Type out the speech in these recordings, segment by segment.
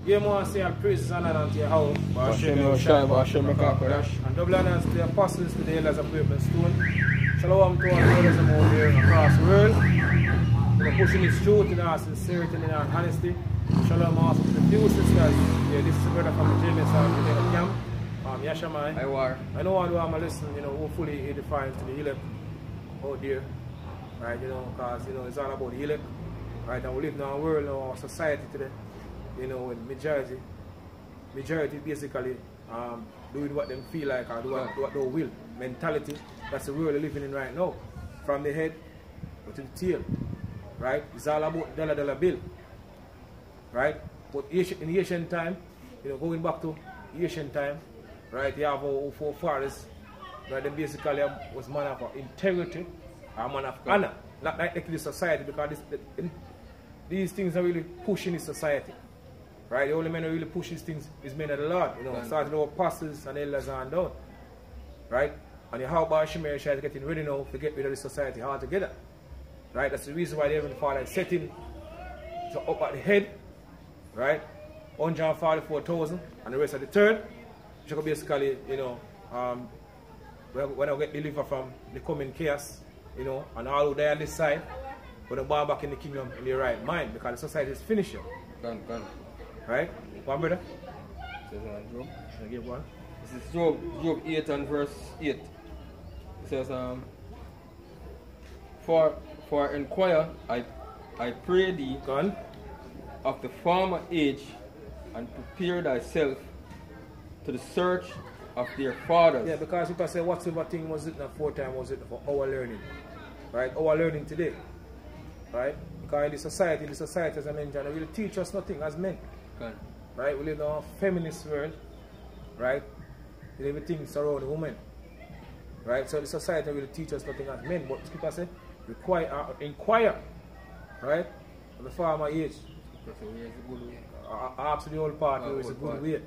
You want to say all praises and honor unto your house. And double honors to the apostles, to the elders of Great Stone. Shalom to all the brothers and all here across the world. We're pushing this truth in our sincerity and in our honesty. Shalom also to the few sisters. Yeah, this is a brother from the James camp. Yashamai. I know I'm listening, hopefully edifying to the elect out there. Right, because it's all about the elect. Right, and we live in a world or society today, with majority basically doing what they feel like or do what they will. Mentality, that's the world we're living in right now. From the head to the tail. Right? It's all about dollar bill. Right? But in Asian time, going back to Asian time, right, you have our forefathers, right, they basically was man of integrity or man of honor. Not like the society, because these things are really pushing the society. Right? The only men who really push these things is men of the Lord. Starting with apostles and elders and down. Right? And how about Shemaiah is getting ready now to get rid of the society altogether. Right? That's the reason why the Heavenly Father is setting up at the head. Right? 144,000 and the rest of the third. Which could basically, when I get delivered from the coming chaos, and all who die on this side, but the bar back in the kingdom in the right mind, because the society is finished. Gone. Right? One brother? Says Job. Can I give one? This is Job 8 and verse 8. It says, For inquire, I pray thee, Gone. of the former age, and prepare thyself to the search of their fathers. Yeah, because you can say whatsoever thing was written aforetime was written for our learning. Right? Our learning today. Right? Because in the society as I mentioned, they will teach us nothing as men. Okay. Right? We live in a feminist world. Right? Everything surrounds women. Right? So the society will teach us nothing as men. But people say, inquire. Right? From the former age. After the old part, it's a good way.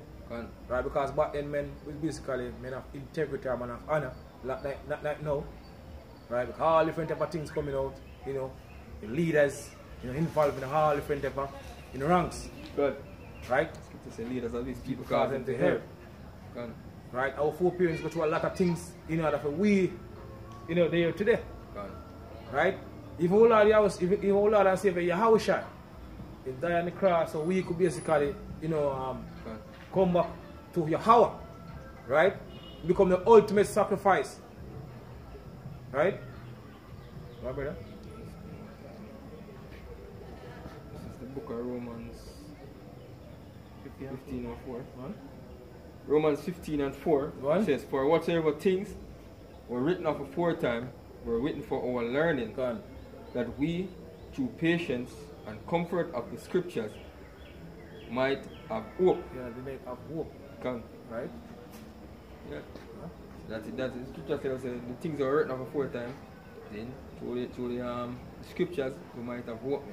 Right? Because back then men was basically men of integrity or men of honor. Not like now. Right? Because all different type of things coming out, the leaders, involved in all different type of ranks. Good. Right? To say leaders of these people cause them to help. Right? Our foreparents go through a lot of things in order for we, they are today. Right? Even all Lord and Savior Yahushua, he died on the cross, so we could basically, come back to Yahweh. Right? Become the ultimate sacrifice. Right? What, brother? This is the book of Romans 15 and 4. Romans 15 and 4 says, For whatsoever things were written of aforetime were written for our learning, that we, through patience and comfort of the scriptures, might have hope. Yeah, they might have hope. Right? Yeah. That's it. The scripture tells us the things that were written of aforetime, then through the scriptures we might have hope.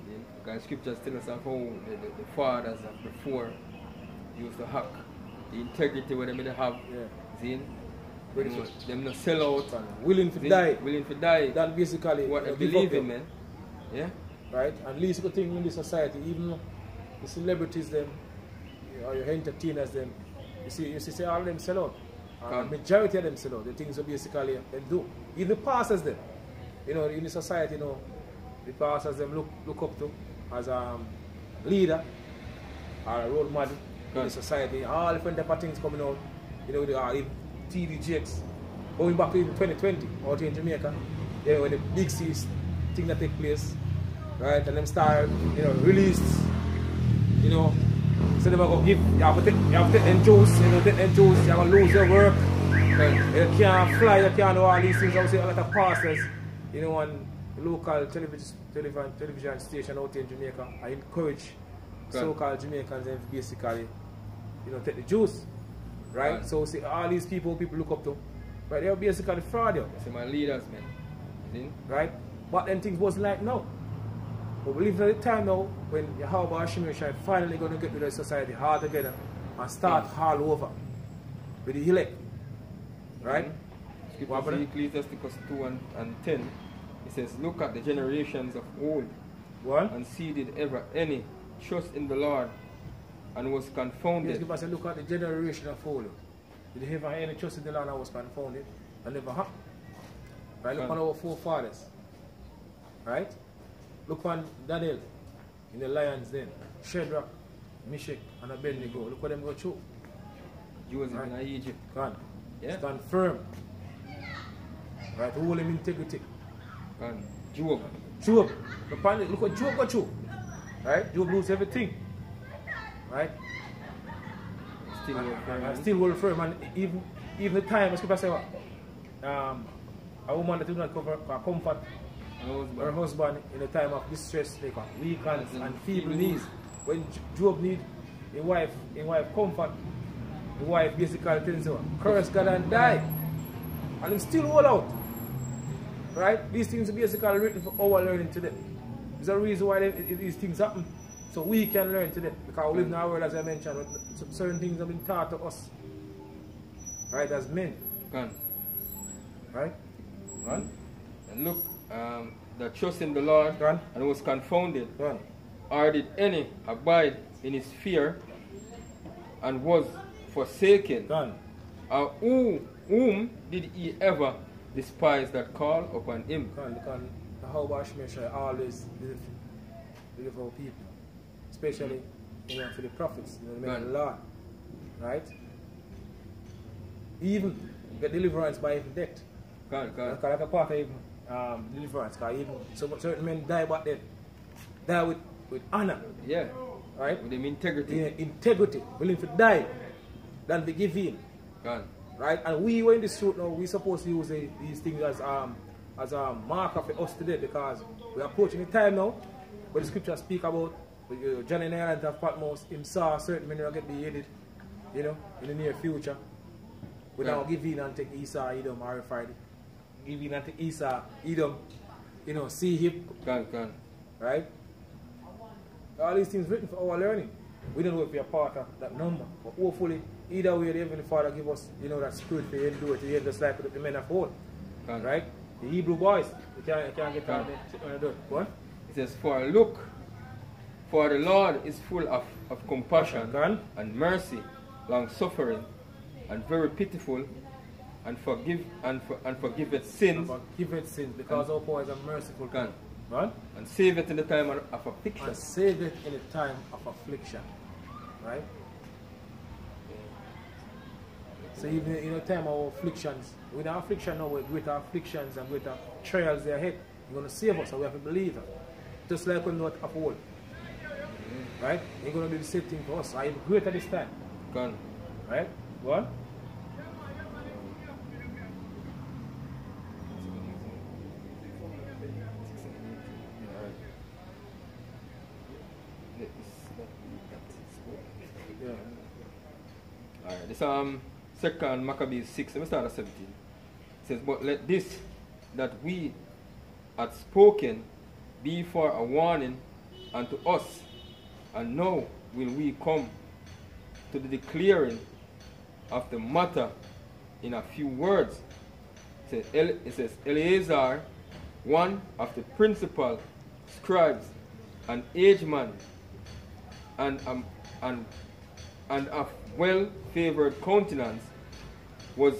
Then, because scriptures tell us of how the fathers of before used to hack. The integrity where they have. Yeah. Them not sell out. Willing to die. Willing to die. That basically what they believe in, man. Yeah? Right? And least good thing in this society, even the celebrities them, or your entertainers them, you see all of them sell out. Majority of them sell out. The things that basically them do. Even the pastors them. In the society, the pastors them look up to as a leader or a role model in the society. All different type of things coming out. There are TV jets. Going back to even 2020 out in Jamaica, when the big seas thing that take place, right? And them start, released, so they go give, you have to take them juice, take them juice, you're going to lose your work. You can't fly, you can't do all these things. I would say a lot of pastors, on local television station out in Jamaica, I encourage so-called Jamaicans and basically, take the juice. Right? So see all these people look up to, right? They're basically fraud. See my leaders, man. Right? But then things wasn't like now. But we live in a time now when Yahweh Shemaiah finally gonna get rid of society all together and start all over with the elect. Right? Ecclesiasticus 2 and 10. It says, Look at the generations of old, and see did ever any trust in the Lord, and was Yes, confounded. give us a look at the generation of follow. Did they ever have any trust in the land that was confounded? And never happened. Right? Look on our forefathers. Right? Look on Daniel in the lions den. Shadrach, Meshach, and Abednego. Look what them go through. Joseph Right. in Egypt. Gone. Yeah. Stand firm. Right? Hold him integrity. And Job. Job. Look what Job got through. Right? Job lose everything. Right? Still hold firm. And still hold firm. And even the time, as people say, what? A woman that did not comfort her husband in a time of distress, like weak and feeble knees. When Job need a wife comfort, the wife basically tells him, curse God and die. And him still hold out. Right? These things are basically written for our learning today. There's a reason why these things happen. So we can learn today. Because we live in our world, as I mentioned, certain things have been taught to us. Right? As men. Gone. Right? Right? And look, that trust in the Lord Gone. and was confounded. Gone. Or did any abide in his fear and was forsaken? Gone. Or whom did he ever despise that call upon him? Because the whole Bashmeshai always deliver for people. Especially for the prophets, the men of the Lord. Right? Even get deliverance by even death. God. Like a part of even deliverance. Because even certain men die back then. Die with honor. Yeah. Right? With him integrity. Yeah, integrity. Willing to die than to give in. God. Right? And we were in this truth now, we supposed to use these things as a marker for us today, because we are approaching the time now where the scriptures speak about John in the island of Patmos, him saw certain men who get beheaded, in the near future. We now give in and take Esau, Edom, horrified. Give in and take Esau, Edom, see him. God. Right? All these things written for our learning. We don't know if we are part of that number. But hopefully, either way, the Heavenly Father give us, that spirit to endure to the end, just like the men of old. Right? The Hebrew boys, they can't get out there. Go on. It says, for look, for the Lord is full of compassion and mercy, long suffering, and very pitiful, and forgiveth sins. Forgiveth sins, because our poor is a merciful God. Right? And save it in the time of affliction. And save it in the time of affliction. Right? So even in the time of afflictions, with our affliction now, with greater afflictions and greater trials they ahead, He's going to save us, so we have to believe it. Just like we know it of old. Right? He's going to do the same thing for us. I'm greater this time. Gone. Right? Go on. Yeah. Alright, this second Maccabees 6, let me start at 17. It says, but let this that we had spoken be for a warning unto us, and now will we come to the declaring of the matter in a few words. It says Eleazar, one of the principal scribes, an aged man, and of well-favored countenance, was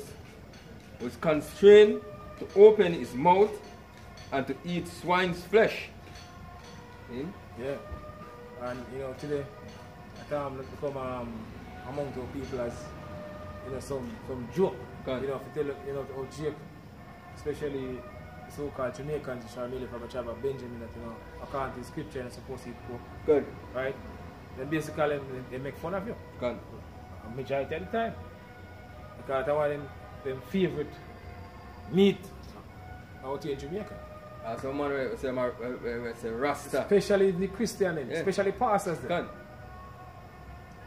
constrained to open his mouth and to eat swine's flesh. Yeah. And today, I can't become among the people as some joke. If you tell how joke, especially so-called Jamaicans, Charmeleon from a tribe of Benjamin, that according to the scripture, and supposed to eat pork. Good. Right? Then basically they make fun of you. Good. Majority of the time. Because I want them favorite meat out here in Jamaica. Some man will say Rasta. Especially the Christian, especially pastors. Good.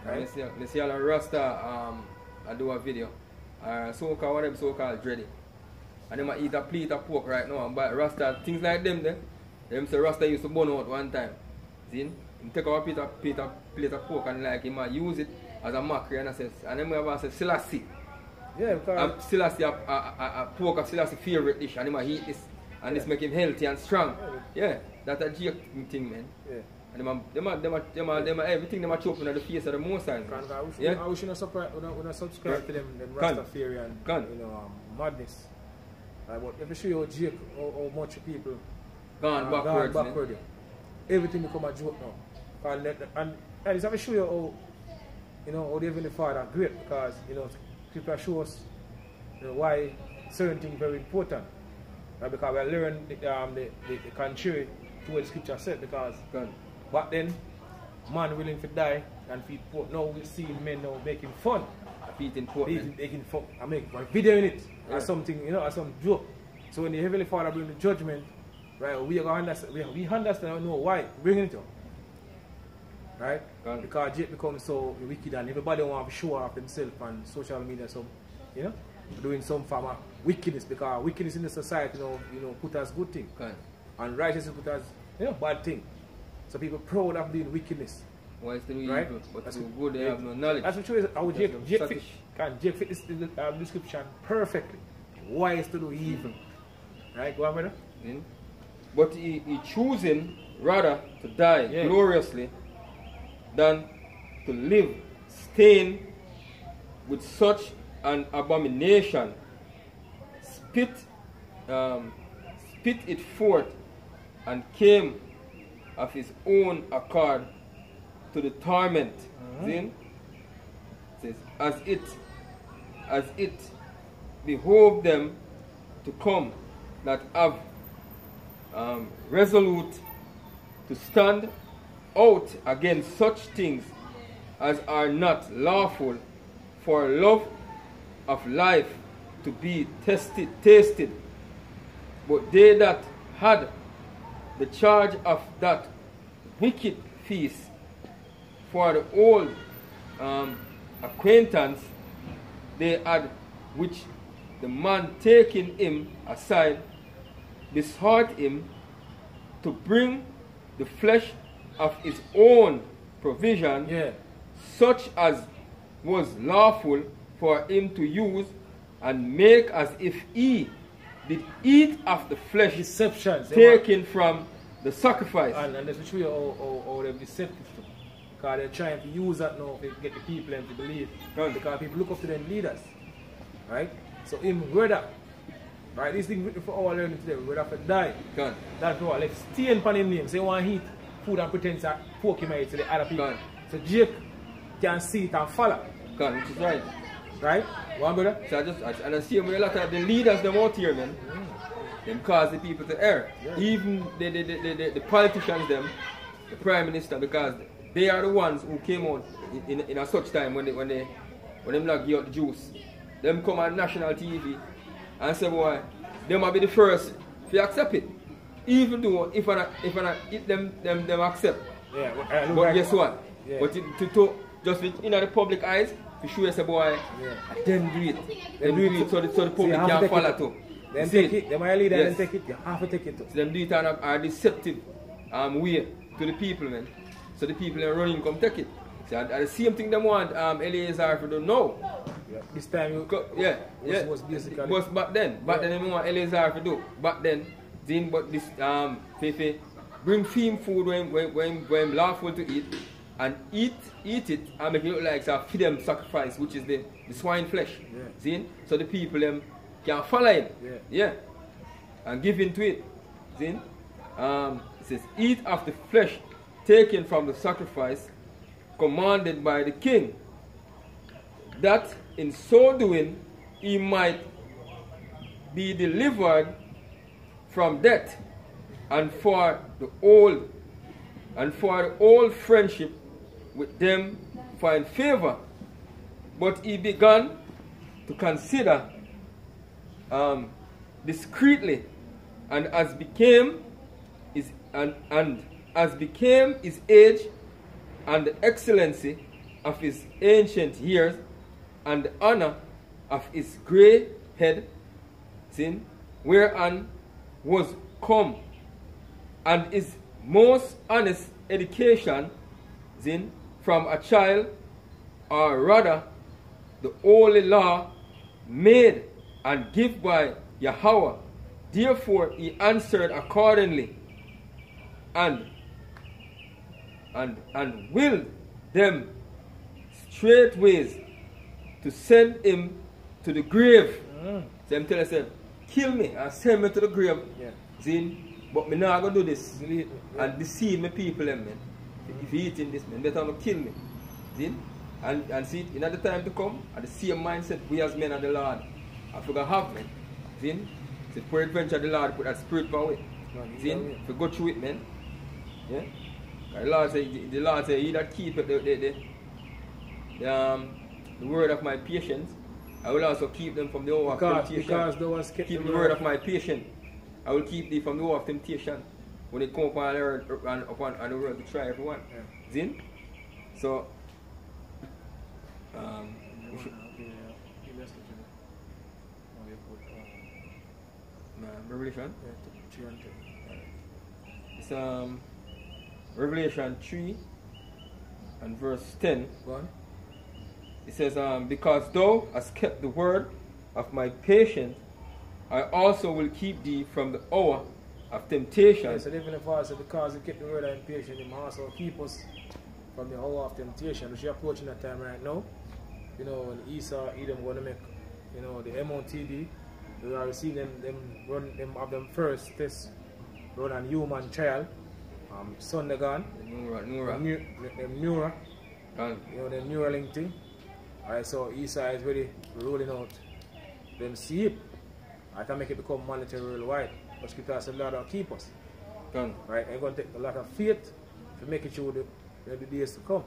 Right? I see a Rasta I do a video. So-called whatever so-called dready. And they might eat a plate of pork right now. But Rasta, things like them them say Rasta used to burn out one time. See? He take out a plate of pork and he might use it as a mockery, and then we have said Selassie. Yeah, because Selassie a pork of Selassie favorite dish, and he might eat this, and this make him healthy and strong. Yeah, that's a joke thing, man. Yeah. And them everything them a chopping at the face of the Most High. I wish you not subscribe to them Rastafarian, madness. But if you show you Jake, how much people gone backward. Everything become a joke now. And it's have to show you how the Heavenly Father are great, because people show us why certain things are very important. Because we learn the contrary to what the scripture said, because back then man willing to die and feed pork. Now we see men now making fun. Eating pork. Making fun. I make one video in it as something, as some joke. So when the Heavenly Father brings the judgment, right, we are going to understand, we understand and know why bringing it up. Right? Because Jake becomes so wicked and everybody wants to show off themselves on social media, so doing some form of wickedness, because wickedness in the society put as good thing. And righteousness put as bad thing. So people proud of doing wickedness. Why is the evil? But that's good, they have no knowledge. That's what shows how Jake fit this description perfectly. Why is to do evil? Right, go on, brother? But he choosing rather to die gloriously than to live stained with such an abomination. Spit it forth and came of his own accord to the torment. It says, as it behoved them to come that have resolute to stand out against such things as are not lawful, for love of life to be tasted. But they that had the charge of that wicked feast, for the old acquaintance they had, which the man taking him aside besought him to bring the flesh of his own provision, such as was lawful for him to use, and make as if he did eat of the flesh taken from the sacrifice. And that's show you how they're deceptive too. Because they're trying to use that now to get the people to believe. Because people look up to them leaders. Right? So him whether, right, this thing written for our learning today, whether for die. That's what let's stain upon him name. So you want to eat food and pretend to poke him out to the other people. So Jake can see it and follow. Which is right. Right? One brother? So I see with a lot of the leaders them out here, man. Them cause the people to err. Even the politicians them, the prime minister, because they are the ones who came out in a such time when them not give out the juice. Them come on national TV and say, boy, they might be the first to accept it. Even though if I not them accept. But guess what? But to just in the public eyes, to show us a boy, them do it. Them do it so the public can follow too. Then take it, they might lead and take it, you have to take it too. So them do it in a deceptive way to the people, man. So the people are running come take it. So the same thing they want Eliezer to do now. This time was basically but back then they want Eliezer to do. Back then, but this Fefe bring theme food when lawful to eat, and eat it and make it look like a feed them sacrifice, which is the swine flesh. See? So the people them can follow it. And give in to it. See? It says, eat of the flesh taken from the sacrifice commanded by the king, that in so doing he might be delivered from death, and for the old friendship with them find favor. But he began to consider discreetly, and as became his age and the excellency of his ancient years, and the honor of his grey head, sin, whereon was come, and his most honest education, sin, from a child, or rather the holy law made and give by Yahweh. Therefore he answered accordingly, and and willed them straightways to send him to the grave. So them tell us, kill me and send me to the grave. Yeah. See? But me not gonna do this and deceive my people, man. If you eating this, man, better not kill me. See? And see, in the time to come, at the same mindset we as men and the Lord are going to have, man. See? So peradventure the Lord put that spirit power away. See? If you go through it, man. Yeah? The Lord say, he that keepeth the word of my patience, I will also keep them from the hour of temptation. Because thou hast kept keep the word of my patience, I will keep thee from the hour of temptation when it come upon the earth and upon the world to try everyone. Yeah. See? So, Revelation? It's Revelation 3 and verse 10. Go on. It says, because thou hast kept the word of my patience, I also will keep thee from the hour of temptation. Yes, and even the Father said, because he kept the word of patience, he must also keep us from the hour of temptation, which you're approaching that time right now. You know, when Esau, Edom going to make, you know, the MOTD, we are receiving them of them first test run on human trial. Sunday gone. Neura. Them Neura. You know, the Neuralink thing. Alright, so Esau is really rolling out them seed. I can make it become monetary worldwide. But Scripture says, Lord will keep us. Done. Right? It's going to take a lot of faith to make it sure the days to come.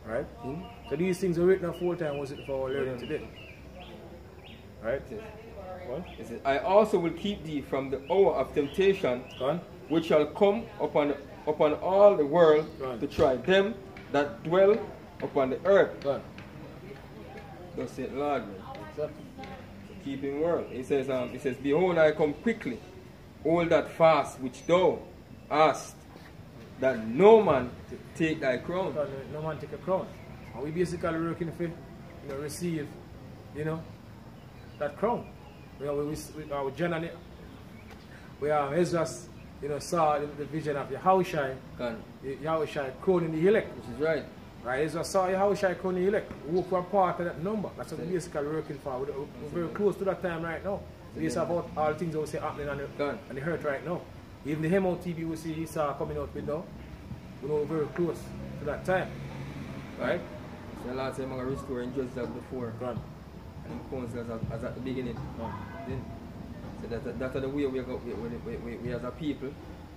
Right? So these things are written full time was it for our learning today. Right? What? It says, I also will keep thee from the hour of temptation, which shall come upon all the world to try them that dwell upon the earth. Thus saith Lord, man. Exactly. Keeping word. It says, behold, I come quickly. Hold that fast which thou hast, that no man take thy crown. No man take a crown. And we basically working for, receive, that crown. We generally, Ezra, saw the vision of Yahushua, Yahushua crowning the elect. Which is right. Right, Ezra saw Yahushua crowning the elect. We work for a part of that number. That's what we're basically working for. We're very close to that time right now. It's about all the things that we see happening on the earth right now. Even the MOTB we see Esau coming out with now, we're very close to that time. Right? So the Lord said, I'm going to restore and judge as before. Run. And points as at the beginning. So that's the way we as a people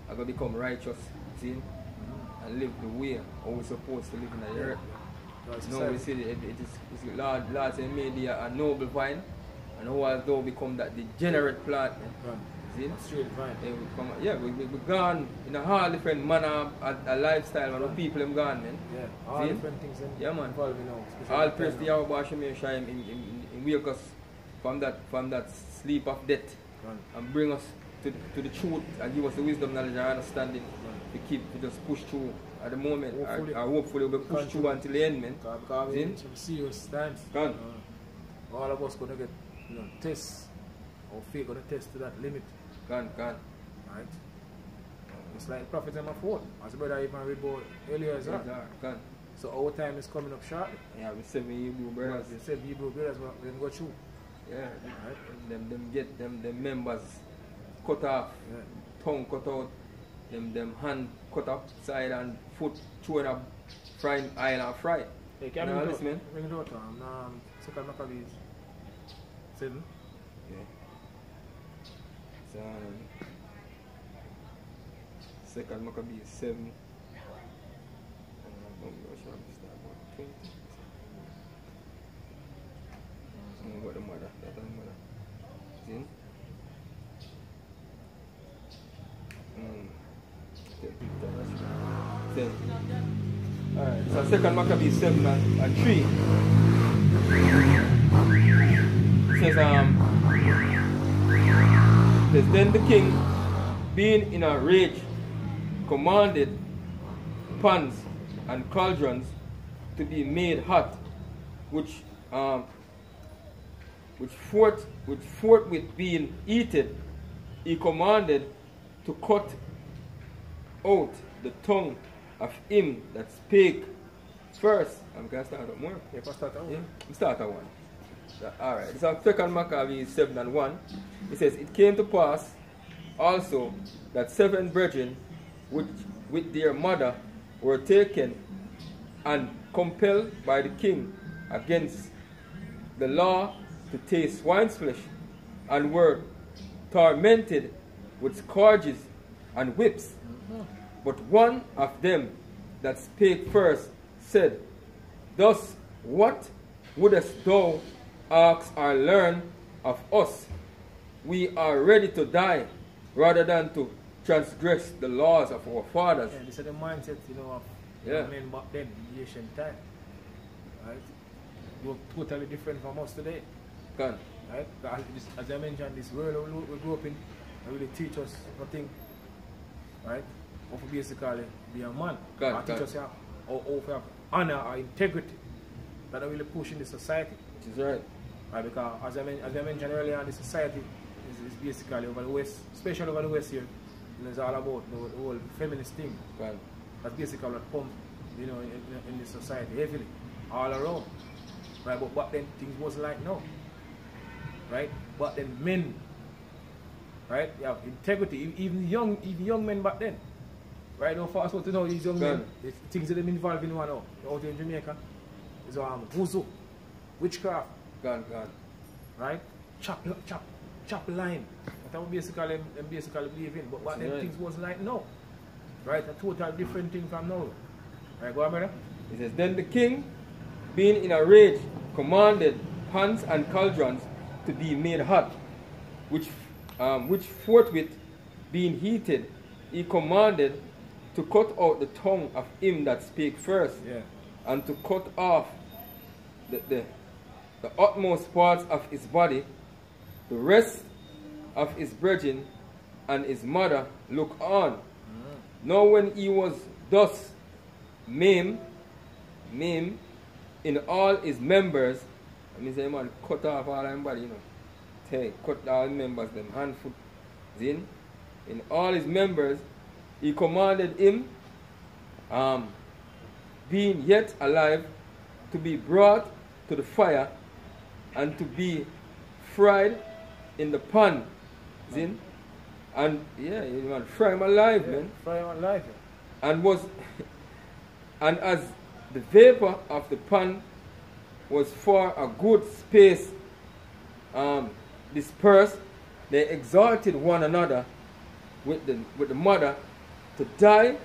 are going to become righteous, see? And live the way how we're supposed to live in the earth. Now we see it's Lord said, made thee a noble vine, and how has thou become that degenerate plant? See? Straight vine. We're gone in a whole different manner, a lifestyle, and the people have gone, man. Yeah, all see? different things. Yeah, man. Now, All praise to Yahweh Hashem in wake us from that sleep of death and bring us to the truth and give us the wisdom, knowledge, and understanding to just push through at the moment. Hopefully we'll be pushed through until the end, man. Because we some serious times. All of us going to get tests. Our faith going to test to that limit. Right? It's like Prophet and my phone. As brother even read about earlier as well. So our time is coming up shortly. Yeah, we 7 Hebrew brothers. We 7 Hebrew brothers we're going to go through. Yeah, right? Them get them members cut off, tongue cut out, them hand cut off side and foot thrown up, frying oil and fry. Hey, can you bring it out? Second Maccabees 7. Yeah. Second Maccabees 7. What the mother? That's the mother. See? Alright, so second Maccabees 7 and 3. It says, then the king, being in a rage, commanded pans and cauldrons to be made hot, which forthwith being eaten, he commanded to cut out the tongue of him that spake first. I'm going to start out more. Yeah, first start out. Yeah, start at 1. Alright, this is 2 Maccabees 7 and 1. It says, it came to pass also that 7 brethren which with their mother were taken and compelled by the king against the law to taste swine's flesh, and were tormented with scourges and whips. But one of them that spake first said, thus what wouldest thou ask or learn of us? We are ready to die rather than to transgress the laws of our fathers. Yeah, this is the mindset, of men back then, in the ancient time. Right? We're totally different from us today. Can. Right? As I mentioned, this world we grew up in, they really teach us nothing. Right? How to basically be a man. Can. Teach us how to have honor or integrity that are really pushing the society. Which is right. Right? Because as I mentioned earlier, the society is basically over the West, especially over the West here. It's all about the whole feminist thing. Can. That's basically what pumped, in the society heavily, all around. Right, but back then things wasn't like now. Right? But then men, right, you have integrity, even young men back then. Right, now fast forward to now, these young men, the things that they're involved in now, out in Jamaica, is voodoo, witchcraft. Gone. Right? Chop line. That's what basically believe in. But back then things wasn't like now. Right? A total different thing from now. Right, go on, brother. It says, then the king, being in a rage, commanded pans and cauldrons to be made hot, which forthwith being heated, he commanded to cut out the tongue of him that spake first, and to cut off the utmost parts of his body. The rest of his brethren and his mother look on. Now when he was thus maimed in all his members, I mean, say, man, cut off all his body, cut all his members, them hand, foot, in all his members, he commanded him, being yet alive, to be brought to the fire and to be fried in the pan, and man, fry him alive, man. Fry him alive. And as the vapor of the pan was for a good space dispersed, they exhorted one another with the mother to die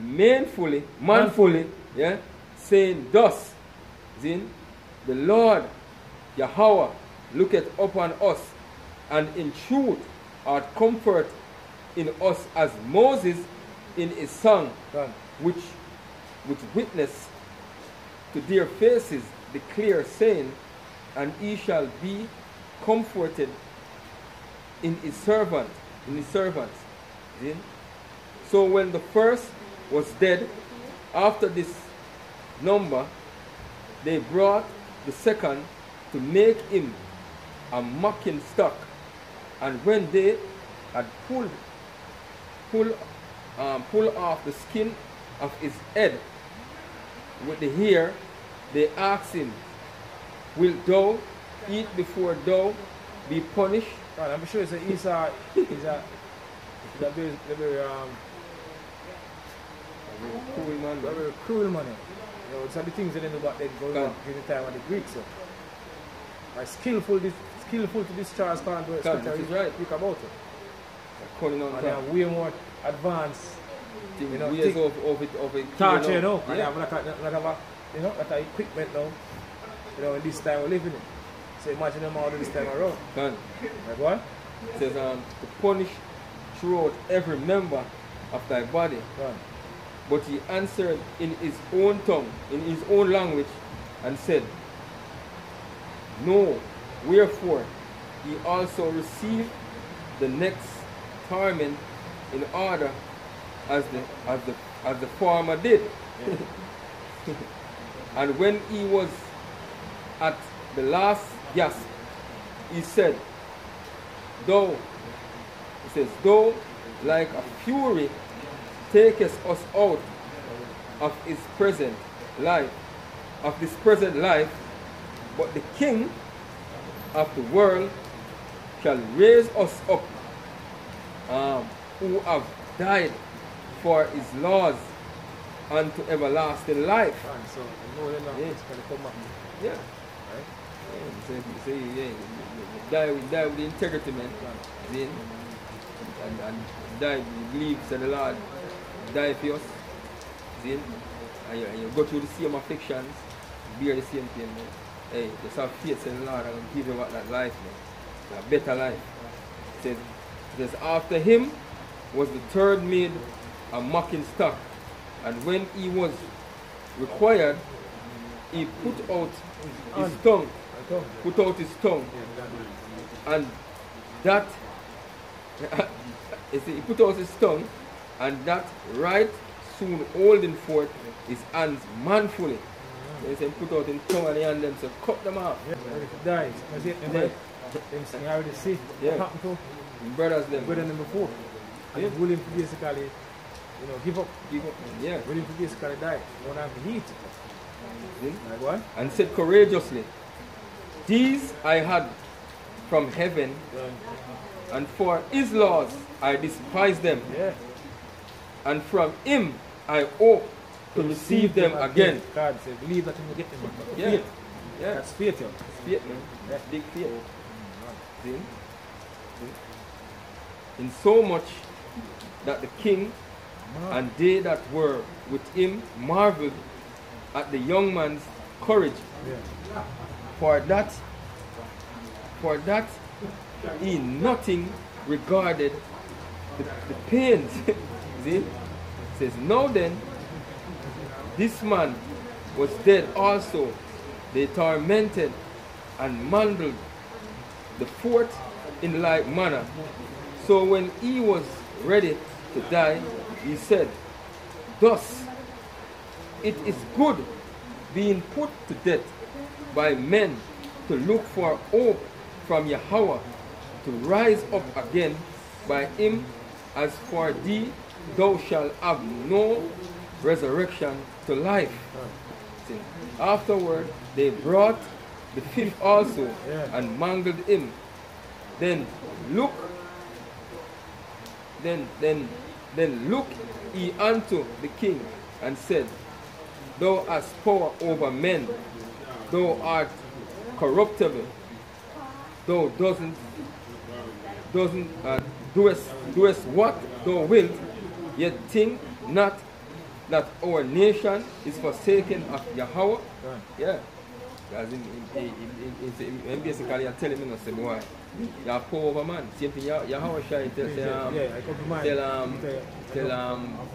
manfully, saying thus, the Lord Yahweh looketh upon us, and in truth art comfort in us, as Moses in his song, which witness to their faces declare, saying, and he shall be comforted in his servants. So when the first was dead, after this number, they brought the second to make him a mocking stock. And when they had pulled off the skin of his head with the hair, they asked him, wilt thou eat before thou be punished? God, I'm sure he's a very cruel man. Very cruel man. It's the things that they do back then going on during the time of the Greeks. Like skillful to discharge contour, is right. Speak about it. Calling on and they are way more advanced. Ways of it. Torture, and they have a lot of equipment now. In this time we're living in. So imagine them all this time around. Like what? It says to punish throughout every member of thy body. But he answered in his own tongue, in his own language, and said, no, wherefore he also received the next torment in order as the former did. Yeah. And when he was at the last gasp, he said, thou like a fury takest us out of his present life, but the King of the world shall raise us up, who have died for his laws unto everlasting life. And so, you know, they're not going to come back. Yeah. Right? So, you die with the integrity, man. Then, and die, you believe that the Lord died for us. Then, and you go through the same afflictions, bear the same pain, man. Hey, just have faith in the Lord and give you that life, man. A better life. It says, after him was the third made a mocking stock, and when he was required, he put out his tongue. Put out his tongue. And that he put out his tongue, and that right soon holding forth his hands manfully. They say put out his tongue and the hand them, so cut them off. Yeah, ready to die. That's it. And then they already see what happened to brothers them. better than before. And he's willing to basically, you know, give up. Yeah. Willing to basically die. Don't have to heat. Like what? And said courageously, these I had from heaven, and for his laws I despise them. Yeah. And from him I hope to receive them again. God said, believe that you will get them. Yeah. Faith. Yeah. That's faith, yo. Faith, man. That's big faith. See? In so much that the king and they that were with him marveled at the young man's courage. Yeah. For that he nothing regarded the pains. See? It says, now then, this man was dead also. They tormented and mangled the fourth in like manner. So when he was ready to die, he said, thus it is good being put to death by men to look for hope from Yahweh to rise up again by him. As for thee, thou shalt have no resurrection to life. See, afterward they brought the fifth also and mangled him. Then look he unto the king and said, thou hast power over men, thou art corruptible, thou doest what thou wilt, yet think not that our nation is forsaken of Yahweh. Yeah. Because in basically I tell him, I say, boy, you have power over man. Same thing, Yahweh shy tell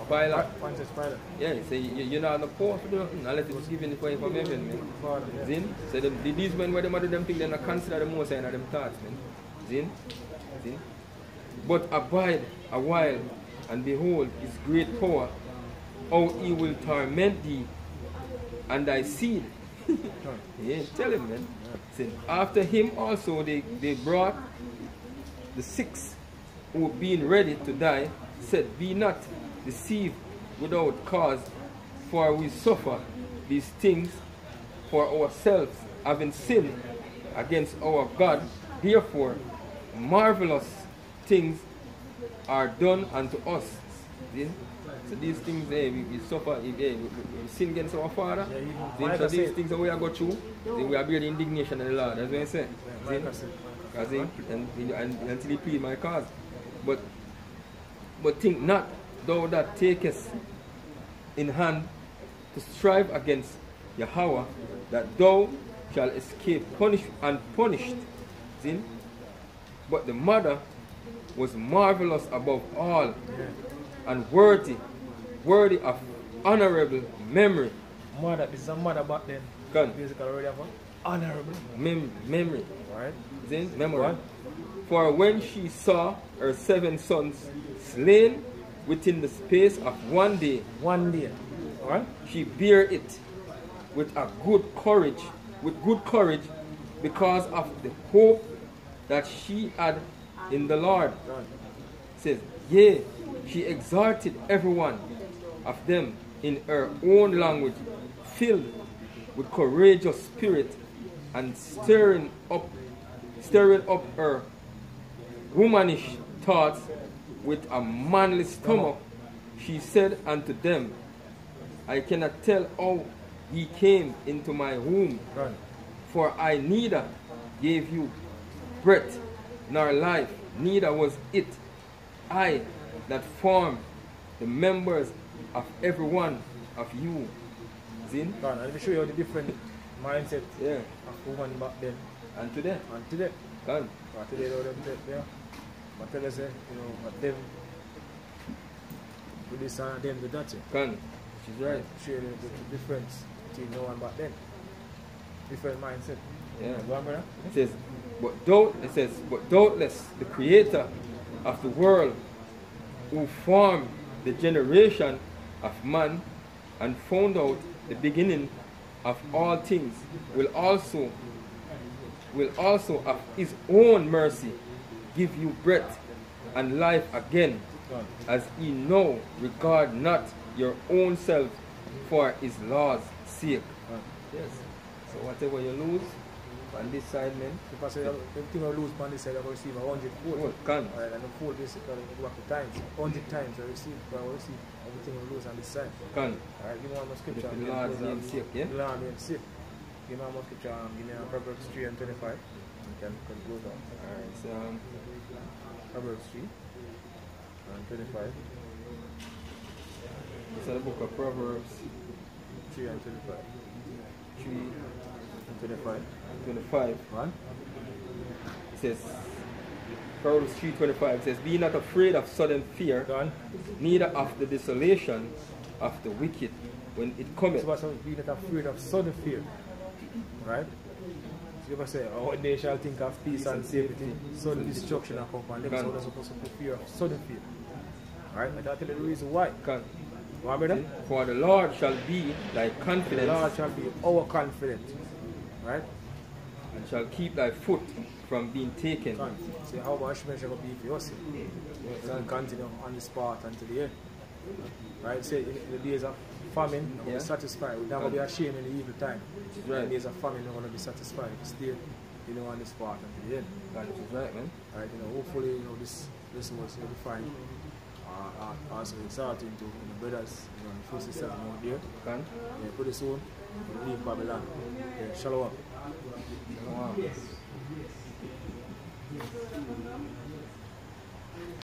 Pilate. Yeah, say you know the power to do nothing unless it was given for information, man. Zin? So these men where they do them think they not consider the most in them thoughts, man. Zin? Zin? But abide a while, and behold his great power, how he will torment thee and thy seed. Yeah, tell him, man. See, after him also they brought the six who being ready to die, said, be not deceived without cause, for we suffer these things for ourselves, having sinned against our God. Therefore marvelous things are done unto us. See? So these things, we suffer, we sin against our Father. So these things that we are go through, we are bearing the indignation of the Lord. That's what I say. Until he plead my cause. But think not, thou that takest in hand to strive against Yahweh, that thou shalt escape unpunished. See? But the mother was marvelous above all, and worthy of honorable memory. Mother, this is a mother back then. Can. Basically already have honorable memory. Right. Then memory. For when she saw her 7 sons slain within the space of 1 day, right, she bare it with good courage, because of the hope that she had in the Lord. It says, yea, she exhorted every one of them in her own language, filled with courageous spirit and stirring up her womanish thoughts with a manly stomach, she said unto them, I cannot tell how ye came into my womb, for I neither gave you breath nor life, neither was it I that formed the members of every one of you. See? Let me show you the different mindset Yeah. of woman back then And today? and today. Can. But today, though, them, yeah. But tell us, but them do this and them do that. Can. She's right. Show you the difference between now and back then. Different mindset. Yeah. Go on, brother. It says, but doubtless the creator of the world, who formed the generation of man and found out the beginning of all things, will also of his own mercy give you breath and life again, as ye know, regard not your own self for his law's sake. Yes. So whatever you lose on this side, man. If I say everything I lose on this side, I will receive 100 fold. Can. And the fold basically go back to times. 100 times I will receive everything I lose on this side. Can. Alright, give me one more scripture. The Lord's name sake, yeah? The Lord's name sake. Give me one more scripture. Give me Proverbs 3 and 25. You can go down. Alright, so Proverbs 3 and 25. it's in the book of Proverbs 3 and 25. 3 And 25. 25. One. It says, Proverbs 3:25 says, be not afraid of sudden fear, Done. neither of the desolation of the wicked when it cometh. So be not afraid of sudden fear. Right? So you ever say, oh, one day shall think of peace and safety, sudden destruction and come upon them. So they're supposed to put fear of sudden fear. Right? And I'll tell you the reason why. Can. Why, brother? For the Lord shall be thy The confidence, Lord shall be our confidence. Right? and shall keep thy foot from being taken. See how much measure will be for us. You can continue on this path until the end. Right? Say in the days of famine, we're satisfied. We're not going to be ashamed in the evil time. Right. In the days of famine, we're going to be satisfied. Stay on this path until the end. That is right, man. Right? Hopefully, this was fine. Also exalting to the brothers, the full sisters out there. Can. Yeah, pretty soon, we'll leave Babylon. Yeah, shalom. Wow.